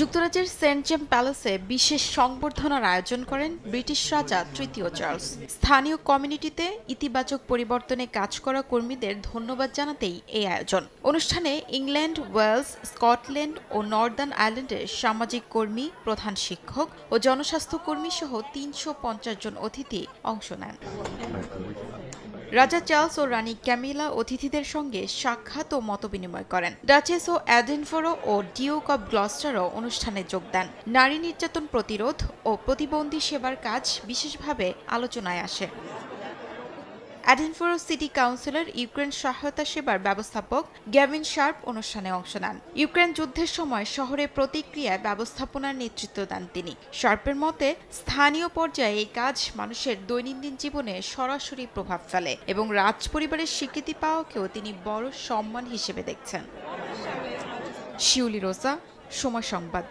যুক্তরাজ্যের সেন্ট জেম প্যালেসে বিশেষ সংবর্ধনার আয়োজন করেন ব্রিটিশ রাজা তৃতীয় চার্লস। স্থানীয় কমিউনিটিতে ইতিবাচক পরিবর্তনে কাজ করা কর্মীদের ধন্যবাদ জানাতেই এই আয়োজন। অনুষ্ঠানে ইংল্যান্ড, ওয়েলস, স্কটল্যান্ড ও নর্দার্ন আয়ারল্যান্ডের সামাজিক কর্মী, প্রধান শিক্ষক ও জনস্বাস্থ্য কর্মী সহ ৩৫০ জন অতিথি অংশ নেন। রাজা চার্লস ও রানী ক্যামিলা অতিথিদের সঙ্গে সাক্ষাৎ ও মতবিনিময় করেন। ডাচেস ও এডিনবরো ও ডিউক অব গ্লস্টারও অনুষ্ঠানে যোগ দেন। নারী নির্যাতন প্রতিরোধ ও প্রতিবন্ধী সেবার কাজ বিশেষভাবে আলোচনায় আসে। এডিনবরো সিটি কাউন্সিলের ইউক্রেন সহায়তা সেবার ব্যবস্থাপক গ্যাভিন শার্প অনুষ্ঠানে অংশ নেন। ইউক্রেন যুদ্ধের সময় শহরে প্রতিক্রিয়ায় ব্যবস্থাপনার নেতৃত্ব দেন তিনি। শার্পের মতে, স্থানীয় পর্যায়ে এই কাজ মানুষের দৈনন্দিন জীবনে সরাসরি প্রভাব ফেলে এবং রাজপরিবারের স্বীকৃতি পাওয়াকেও তিনি বড় সম্মান হিসেবে দেখছেন। শিউলি রোজা, সময় সংবাদ।